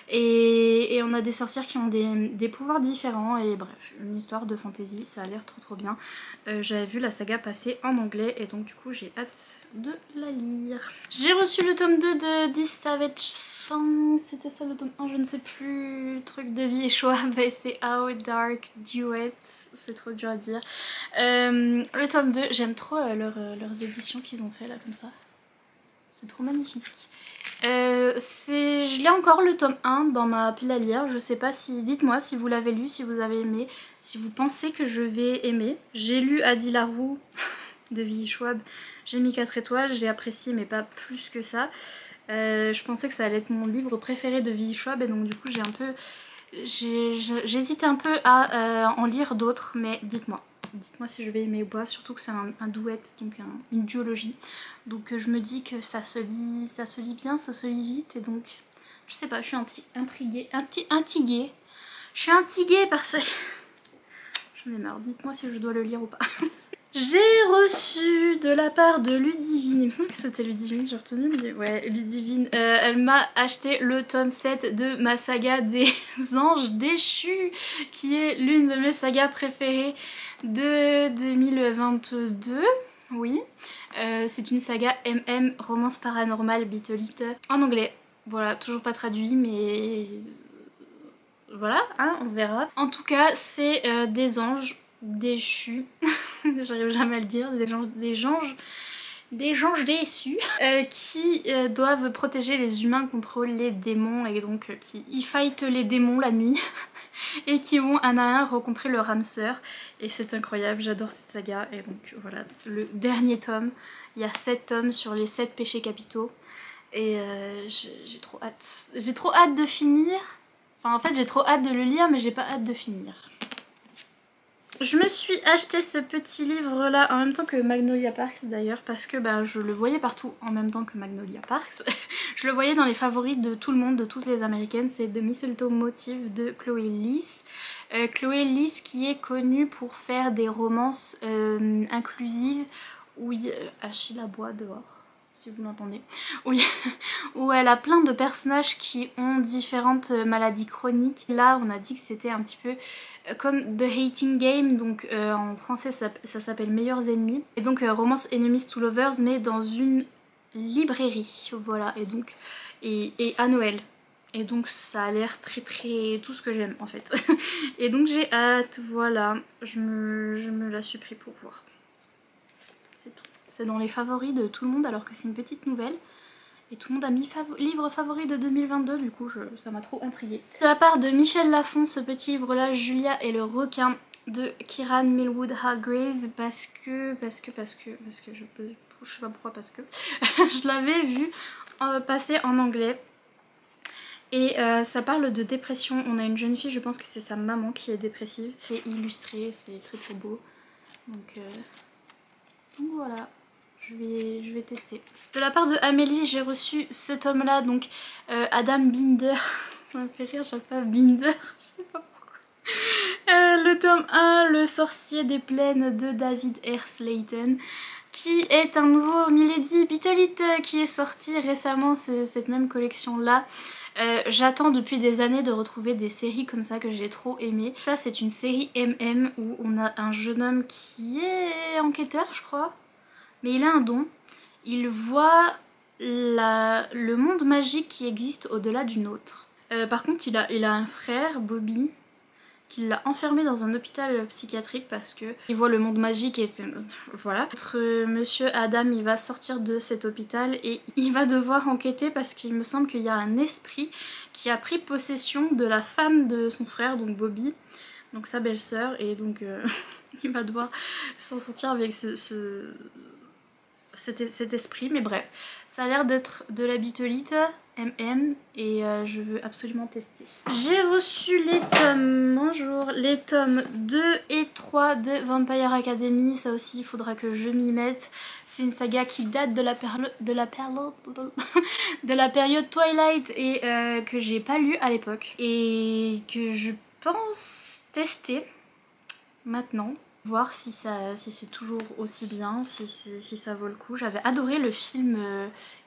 A: et on a des sorcières qui ont des pouvoirs différents, et bref, une histoire de fantasy, ça a l'air trop bien. J'avais vu la saga passer en anglais et donc du coup j'ai hâte de la lire. J'ai reçu le tome 2 de This Savage Song, c'était ça le tome 1, je ne sais plus, truc de vie et choix, mais c'est How Dark Duet, c'est trop dur à dire. Le tome 2, j'aime trop leurs éditions qu'ils ont fait là comme ça, c'est trop magnifique. Je l'ai encore le tome 1 dans ma pile à lire, je sais pas si, dites-moi si vous l'avez lu, si vous avez aimé, si vous pensez que je vais aimer. J'ai lu Adi Larou de Vie Schwab, j'ai mis 4 étoiles, j'ai apprécié mais pas plus que ça. Je pensais que ça allait être mon livre préféré de Vie Schwab et donc du coup j'hésite un peu à en lire d'autres, mais dites-moi si je vais aimer ou pas, surtout que c'est un duet, donc une duologie, donc je me dis que ça se lit bien, ça se lit vite, et donc je sais pas, je suis intriguée, je suis intriguée par ce... J'en ai marre, dites-moi si je dois le lire ou pas. J'ai reçu de la part de Ludivine, il me semble que c'était Ludivine, j'ai retenu, mais ouais, Ludivine, elle m'a acheté le tome 7 de ma saga des anges déchus, qui est l'une de mes sagas préférées de 2022, oui. C'est une saga MM, romance paranormale, Beatlite, en anglais. Voilà, toujours pas traduit, mais voilà, hein, on verra. En tout cas, c'est des anges déchus, j'arrive jamais à le dire, des anges déçus qui doivent protéger les humains contre les démons, et donc qui fightent les démons la nuit et qui vont un à un rencontrer leur âme sœur, et c'est incroyable, j'adore cette saga. Et donc voilà, le dernier tome, il y a 7 tomes sur les 7 péchés capitaux, et j'ai trop hâte de finir. Enfin en fait j'ai trop hâte de le lire, mais j'ai pas hâte de finir. Je me suis acheté ce petit livre là en même temps que Magnolia Parks d'ailleurs, parce que bah, je le voyais partout en même temps que Magnolia Parks. Je le voyais dans les favoris de tout le monde, de toutes les américaines. C'est The Mistletoe Motive de Chloé Liss. Chloé Liss qui est connue pour faire des romances inclusives où Achille aboie dehors, si vous l'entendez, oui, où elle a plein de personnages qui ont différentes maladies chroniques. Là on a dit que c'était un petit peu comme The Hating Game, donc en français ça s'appelle Meilleurs Ennemis, et donc romance Enemies to Lovers, mais dans une librairie, voilà, et donc et à Noël. Et donc ça a l'air très tout ce que j'aime en fait. Et donc j'ai hâte, voilà, je me la suis pris pour voir. C'est tout. C'est dans les favoris de tout le monde alors que c'est une petite nouvelle. Et tout le monde a mis livre favori de 2022, du coup ça m'a trop intriguée. De la part de Michel Lafon, ce petit livre là, Julia et le requin de Kieran Millwood Hargrave, parce que je sais pas pourquoi, parce que je l'avais vu passer en anglais. Et ça parle de dépression. On a une jeune fille, je pense que c'est sa maman qui est dépressive. C'est illustré, c'est très beau. Donc voilà. Je vais tester. De la part de Amélie, j'ai reçu ce tome là, donc Adam Binder. Ça me fait rire, j'appelle pas Binder, je sais pas pourquoi. Le tome 1, Le sorcier des plaines de David R. Slayton, qui est un nouveau Milady Beatlite qui est sorti récemment, c'est cette même collection là. J'attends depuis des années de retrouver des séries comme ça que j'ai trop aimé. Ça c'est une série MM où on a un jeune homme qui est enquêteur je crois. Mais il a un don, il voit le monde magique qui existe au-delà du nôtre. Par contre il a un frère, Bobby, qui l'a enfermé dans un hôpital psychiatrique parce que il voit le monde magique et voilà. Notre monsieur Adam, il va sortir de cet hôpital et il va devoir enquêter parce qu'il me semble qu'il y a un esprit qui a pris possession de la femme de son frère, donc Bobby, donc sa belle-sœur, et donc il va devoir s'en sortir avec cet esprit, mais bref, ça a l'air d'être de la bitolite MM et je veux absolument tester. J'ai reçu les tomes, bonjour, les tomes 2 et 3 de Vampire Academy, ça aussi il faudra que je m'y mette. C'est une saga qui date de la période Twilight et que j'ai pas lu à l'époque et que je pense tester maintenant. Voir si c'est toujours aussi bien, si ça vaut le coup. J'avais adoré le film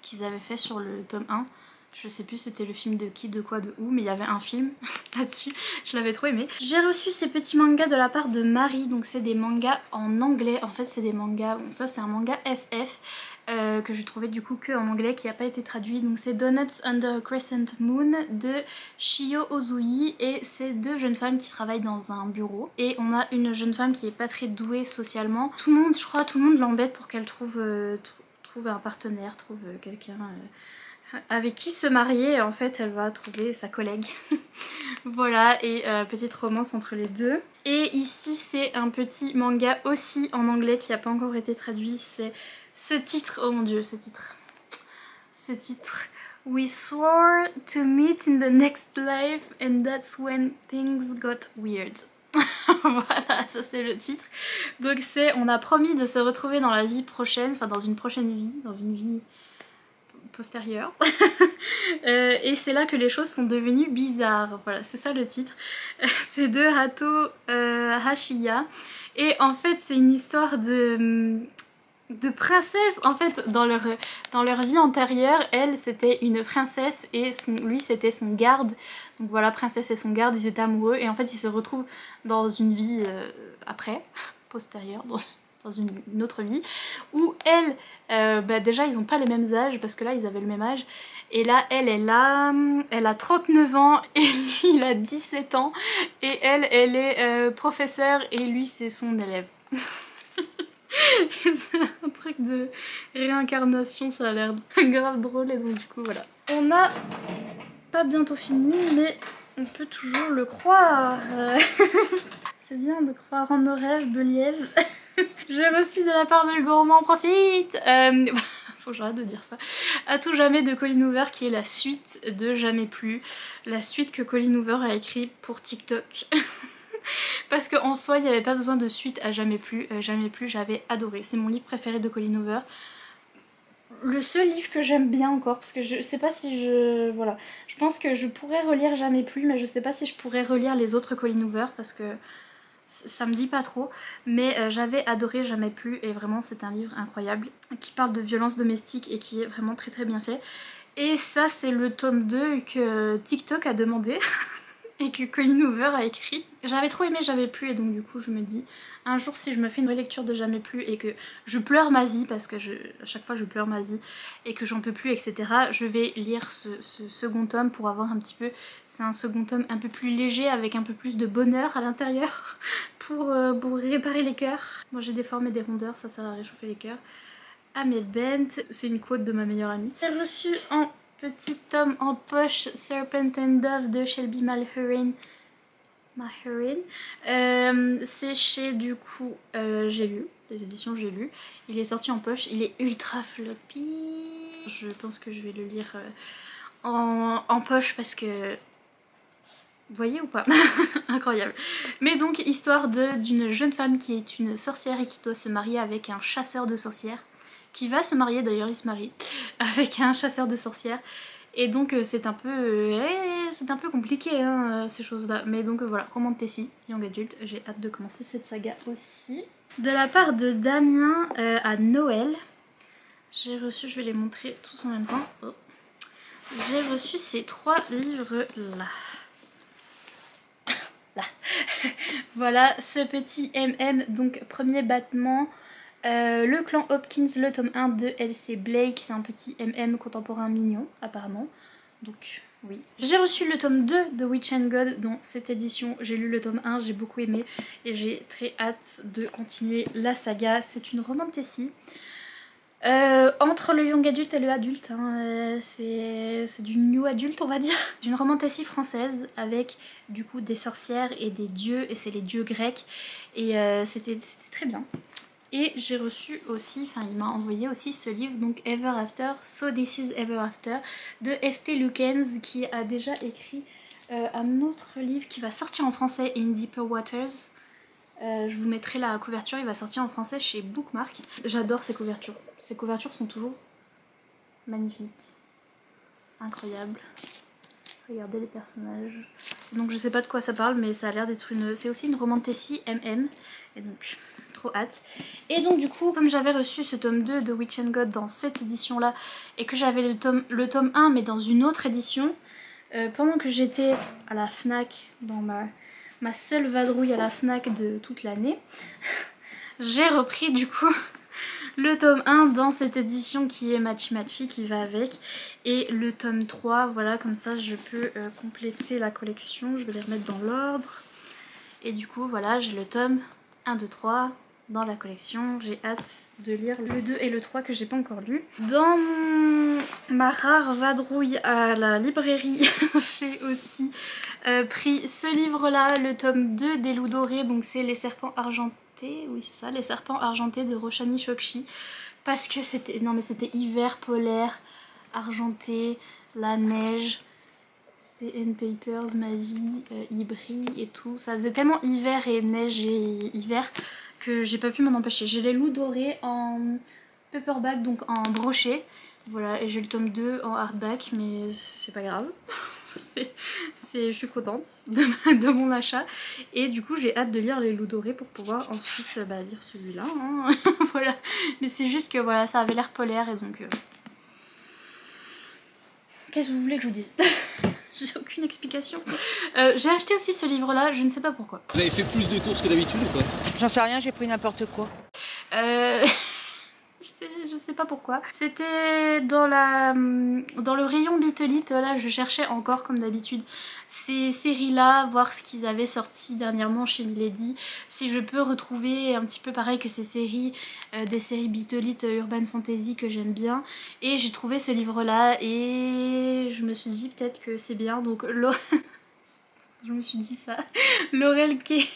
A: qu'ils avaient fait sur le tome 1. Je sais plus c'était le film de qui, de quoi, de où, mais il y avait un film là-dessus. Je l'avais trop aimé. J'ai reçu ces petits mangas de la part de Marie. Donc c'est des mangas en anglais. En fait c'est des mangas, bon ça c'est un manga FF. Que je trouvais du coup que en anglais qui n'a pas été traduit. Donc c'est Donuts Under a Crescent Moon de Shio Ozui et c'est deux jeunes femmes qui travaillent dans un bureau et on a une jeune femme qui est pas très douée socialement. Tout le monde, je crois, tout le monde l'embête pour qu'elle trouve un partenaire, trouve quelqu'un avec qui se marier. En fait elle va trouver sa collègue. Voilà, et petite romance entre les deux. Et ici c'est un petit manga aussi en anglais qui n'a pas encore été traduit. C'est ce titre, oh mon dieu, ce titre. We swore to meet in the next life and that's when things got weird. Voilà, ça c'est le titre. Donc c'est, on a promis de se retrouver dans la vie prochaine, enfin dans une prochaine vie, dans une vie postérieure. Et c'est là que les choses sont devenues bizarres. Voilà, c'est ça le titre. C'est de Hato Hashiya. Et en fait c'est une histoire de princesse. En fait dans leur vie antérieure, elle c'était une princesse et lui c'était son garde. Donc voilà, princesse et son garde, ils étaient amoureux et en fait ils se retrouvent dans une vie après, postérieure, dans une autre vie où elle, déjà ils ont pas les mêmes âges parce que là ils avaient le même âge et là elle a 39 ans et lui il a 17 ans et elle est professeure et lui c'est son élève. C'est un truc de réincarnation, ça a l'air grave drôle et donc du coup voilà. On n'a pas bientôt fini mais on peut toujours le croire. C'est bien de croire en nos rêves, Beliève. J'ai reçu de la part de Le Gourmand Profite faut que j'arrête de dire ça. À tout jamais de Colleen Hoover qui est la suite de Jamais Plus. La suite que Colleen Hoover a écrit pour TikTok. Parce qu'en soi il n'y avait pas besoin de suite à Jamais Plus. Jamais Plus j'avais adoré. C'est mon livre préféré de Colleen Hoover. Le seul livre que j'aime bien encore parce que je sais pas si je... Voilà. Je pense que je pourrais relire Jamais Plus mais je sais pas si je pourrais relire les autres Colleen Hoover parce que ça me dit pas trop, mais j'avais adoré Jamais Plus et vraiment c'est un livre incroyable qui parle de violence domestique et qui est vraiment très très bien fait. Et ça c'est le tome 2 que TikTok a demandé et que Colleen Hoover a écrit. J'avais trop aimé Jamais Plus et donc du coup je me dis un jour si je me fais une relecture de Jamais Plus et que je pleure ma vie parce que à chaque fois je pleure ma vie et que j'en peux plus etc, je vais lire ce second tome pour avoir un petit peu, c'est un second tome un peu plus léger avec un peu plus de bonheur à l'intérieur pour réparer les cœurs. Moi j'ai des formes et des rondeurs, ça va réchauffer les cœurs. Amel Bent, c'est une quote de ma meilleure amie. J'ai reçu en petit tome en poche Serpent and Dove de Shelby Mulhern. C'est chez du coup J'ai lu, les éditions J'ai lu. Il est sorti en poche, il est ultra floppy. Je pense que je vais le lire en poche parce que... Vous voyez ou pas? Incroyable. Mais donc histoire d'une jeune femme qui est une sorcière et qui doit se marier avec un chasseur de sorcières. Qui va se marier d'ailleurs, il se marie avec un chasseur de sorcières. Et donc c'est un peu compliqué hein, ces choses là. Mais donc voilà, roman de Tessie, young adulte, j'ai hâte de commencer cette saga aussi. De la part de Damien à Noël, j'ai reçu, je vais les montrer tous en même temps. Oh. J'ai reçu ces 3 livres là. Là. Voilà ce petit MM, donc premier battement. Le clan Hopkins, le tome 1 de L.C. Blake, c'est un petit MM contemporain mignon apparemment, donc oui. J'ai reçu le tome 2 de Witch and God dans cette édition, j'ai lu le tome 1, j'ai beaucoup aimé et j'ai très hâte de continuer la saga. C'est une roman de Tessie. Entre le young adulte et le adulte, hein, c'est du new adulte on va dire. D'une romantasy française avec du coup des sorcières et des dieux, et c'est les dieux grecs, et c'était très bien. Et j'ai reçu aussi, enfin il m'a envoyé aussi ce livre, donc Ever After, So This Is Ever After, de F.T. Lukens, qui a déjà écrit un autre livre qui va sortir en français, In Deeper Waters. Je vous mettrai la couverture, il va sortir en français chez Bookmark. J'adore ces couvertures. Ces couvertures sont toujours magnifiques, incroyables. Regardez les personnages. Donc je sais pas de quoi ça parle, mais ça a l'air d'être une... C'est aussi une romantasy MM. Et donc, trop hâte. Et donc du coup, comme j'avais reçu ce tome 2 de Witch and God dans cette édition-là, et que j'avais le tome 1 mais dans une autre édition, pendant que j'étais à la FNAC, dans ma seule vadrouille à la FNAC de toute l'année, j'ai repris du coup le tome 1 dans cette édition qui est Matchy Matchy, qui va avec, et le tome 3, voilà, comme ça je peux compléter la collection. Je vais les remettre dans l'ordre, et du coup voilà, j'ai le tome 1, 2, 3 dans la collection. J'ai hâte de lire le 2 et le 3 que j'ai pas encore lu. Dans ma rare vadrouille à la librairie, j'ai aussi pris ce livre là, le tome 2 des Loups Dorés, donc c'est Les Serpents Argentés, oui c'est ça, Les Serpents Argentés de Roshani Chokshi, parce que c'était, non mais c'était hiver polaire, argenté, la neige, CN Papers, ma vie, il brille et tout, ça faisait tellement hiver et neige et hiver que j'ai pas pu m'en empêcher. J'ai les Loups Dorés en paperback, donc en brochet, voilà, et j'ai le tome 2 en hardback, mais c'est pas grave. Je suis contente de mon achat, et du coup j'ai hâte de lire les Loups Dorés pour pouvoir ensuite lire celui-là, hein. Voilà, mais c'est juste que voilà, ça avait l'air polaire, et donc qu'est-ce que vous voulez que je vous dise? J'ai aucune explication. J'ai acheté aussi ce livre là, je ne sais pas pourquoi.
B: Vous avez fait plus de courses que d'habitude ou pas?
C: J'en sais rien, j'ai pris n'importe quoi.
A: Je sais pas pourquoi. C'était dans le rayon Beatleit. Là je cherchais encore comme d'habitude ces séries là, voir ce qu'ils avaient sorti dernièrement chez Milady, si je peux retrouver un petit peu pareil que ces séries, des séries Beatleit Urban Fantasy que j'aime bien, et j'ai trouvé ce livre là et je me suis dit peut-être que c'est bien, donc je me suis dit ça. Laurel Kay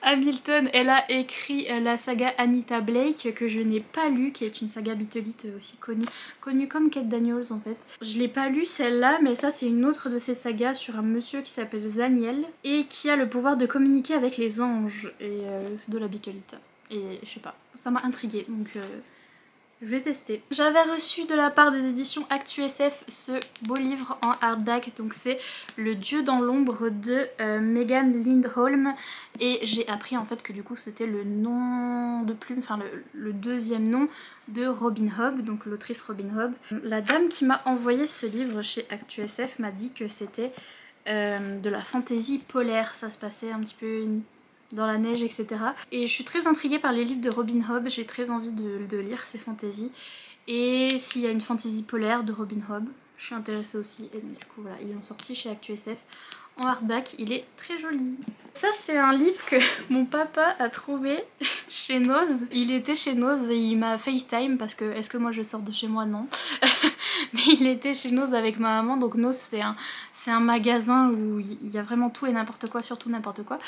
A: Hamilton, elle a écrit la saga Anita Blake, que je n'ai pas lue, qui est une saga Beatleit aussi connue comme Kate Daniels en fait. Je l'ai pas lue celle-là, mais ça c'est une autre de ces sagas sur un monsieur qui s'appelle Zaniel et qui a le pouvoir de communiquer avec les anges, et c'est de la Beatleit. Et je sais pas, ça m'a intriguée, donc je vais tester. J'avais reçu de la part des éditions ActuSF ce beau livre en hardback, donc c'est Le Dieu dans l'ombre de Megan Lindholm, et j'ai appris en fait que du coup c'était le nom de plume, enfin le deuxième nom de Robin Hobb, donc l'autrice Robin Hobb. La dame qui m'a envoyé ce livre chez ActuSF m'a dit que c'était de la fantaisie polaire, ça se passait un petit peu dans la neige, etc. Et je suis très intriguée par les livres de Robin Hobb, j'ai très envie de lire ces fantaisies. Et s'il y a une fantaisie polaire de Robin Hobb, je suis intéressée aussi. Et donc du coup voilà, ils l'ont sorti chez ActuSF en hardback, il est très joli. Ça c'est un livre que mon papa a trouvé chez Noz. Il était chez Noz et il m'a FaceTime parce que est-ce que moi je sors de chez moi? Non. Mais il était chez Noz avec ma maman, donc Noz c'est un magasin où il y a vraiment tout et n'importe quoi, surtout n'importe quoi.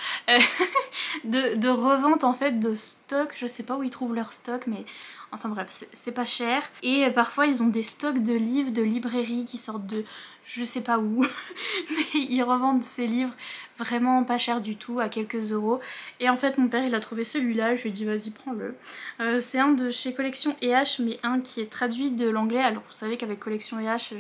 A: De revente en fait, de stock, je sais pas où ils trouvent leur stock, mais enfin bref, c'est pas cher. Et parfois ils ont des stocks de livres, de librairies qui sortent de je sais pas où, mais ils revendent ces livres vraiment pas cher du tout, à quelques euros. Et en fait mon père il a trouvé celui-là, je lui ai dit vas-y prends-le. C'est un de chez Collection EH, mais un qui est traduit de l'anglais. Alors vous savez qu'avec Collection EH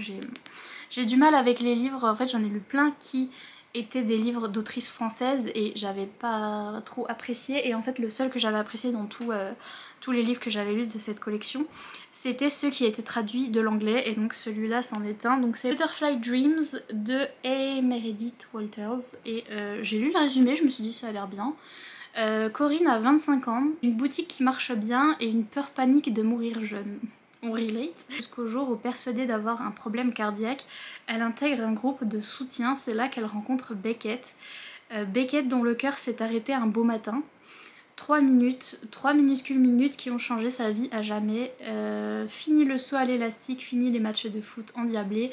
A: j'ai du mal avec les livres, en fait j'en ai lu plein qui étaient des livres d'autrices françaises et j'avais pas trop apprécié, et en fait le seul que j'avais apprécié dans tous les livres que j'avais lus de cette collection, c'était ceux qui étaient traduits de l'anglais, et donc celui-là c'en est un. Donc c'est Butterfly Dreams de A. Meredith Walters, et j'ai lu le résumé, je me suis dit ça a l'air bien. Corinne a 25 ans, une boutique qui marche bien et une peur panique de mourir jeune. On relate. Jusqu'au jour où, persuadée d'avoir un problème cardiaque, elle intègre un groupe de soutien. C'est là qu'elle rencontre Beckett. Beckett dont le cœur s'est arrêté un beau matin. 3 minutes, 3 minuscules minutes qui ont changé sa vie à jamais. Fini le saut à l'élastique, fini les matchs de foot endiablés.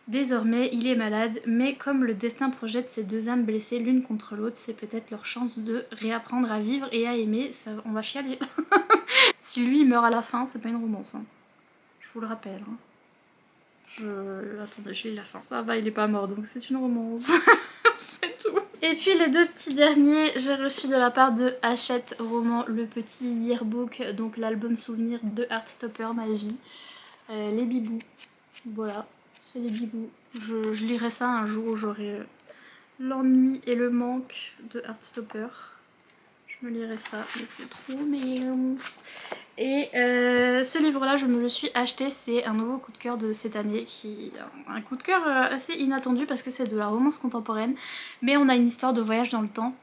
A: Désormais, il est malade, mais comme le destin projette ces deux âmes blessées l'une contre l'autre, c'est peut-être leur chance de réapprendre à vivre et à aimer. Ça, on va chialer. Si lui il meurt à la fin, c'est pas une romance. Hein. Je vous le rappelle. Hein. Attendez, j'ai la fin. Ça va, il est pas mort, donc c'est une romance. C'est tout. Et puis les deux petits derniers, j'ai reçu de la part de Hachette Roman le petit yearbook, donc l'album souvenir de Heartstopper, ma vie. Les bibous. Voilà, c'est les bibous. Je lirai ça un jour où j'aurai l'ennui et le manque de Heartstopper. Je me lirai ça, mais c'est trop mignon. Et ce livre-là, je me le suis acheté, c'est un nouveau coup de cœur de cette année, un coup de cœur assez inattendu parce que c'est de la romance contemporaine, mais on a une histoire de voyage dans le temps.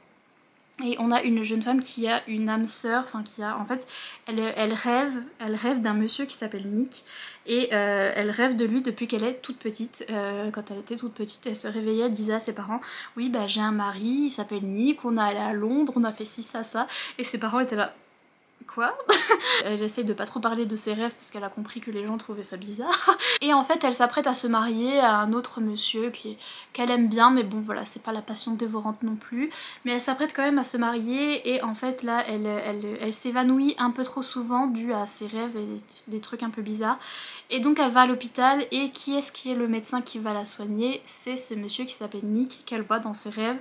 A: Et on a une jeune femme qui a une âme sœur, enfin qui a en fait, elle rêve d'un monsieur qui s'appelle Nick et elle rêve de lui depuis qu'elle est toute petite. Quand elle était toute petite, elle se réveillait, elle disait à ses parents oui bah j'ai un mari, il s'appelle Nick, on a allé à Londres, on a fait ci ça, et ses parents étaient là quoi. Elle essaye de pas trop parler de ses rêves parce qu'elle a compris que les gens trouvaient ça bizarre. Et en fait elle s'apprête à se marier à un autre monsieur qu'elle aime bien, mais bon voilà, c'est pas la passion dévorante non plus. Mais elle s'apprête quand même à se marier et en fait là elle s'évanouit un peu trop souvent dû à ses rêves et des trucs un peu bizarres. Et donc elle va à l'hôpital et qui est le médecin qui va la soigner? C'est ce monsieur qui s'appelle Nick qu'elle voit dans ses rêves.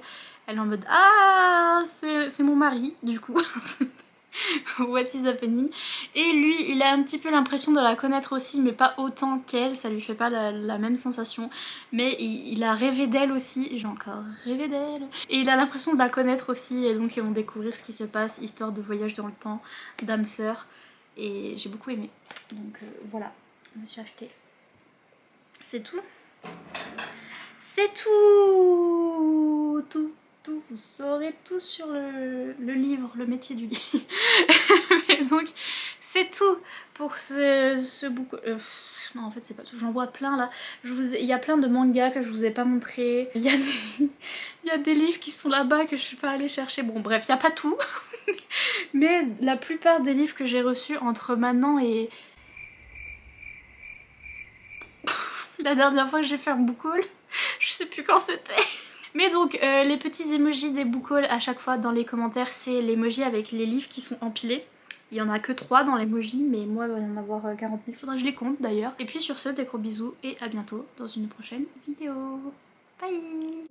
A: Elle est en mode ah c'est mon mari du coup. What is happening? Et lui il a un petit peu l'impression de la connaître aussi, mais pas autant qu'elle, ça lui fait pas la même sensation, mais il a rêvé d'elle aussi, j'ai encore rêvé d'elle, et il a l'impression de la connaître aussi, et donc ils vont découvrir ce qui se passe, histoire de voyage dans le temps, d'âme sœur, et j'ai beaucoup aimé, donc voilà, je me suis acheté. C'est tout. C'est tout. Vous saurez tout sur le livre, le métier du livre. Mais donc c'est tout pour ce book. Non en fait c'est pas tout, j'en vois plein là. Il y a plein de mangas que je vous ai pas montré. Il y a des livres qui sont là-bas que je suis pas allée chercher. Bon bref, il y a pas tout. Mais la plupart des livres que j'ai reçus entre maintenant et... la dernière fois que j'ai fait un book haul, je sais plus quand c'était. Mais donc les petits emojis des book hauls à chaque fois dans les commentaires, c'est l'emoji avec les livres qui sont empilés. Il y en a que 3 dans l'emoji, mais moi il va y en avoir 40 000, faudrait que je les compte d'ailleurs. Et puis sur ce, des gros bisous et à bientôt dans une prochaine vidéo. Bye.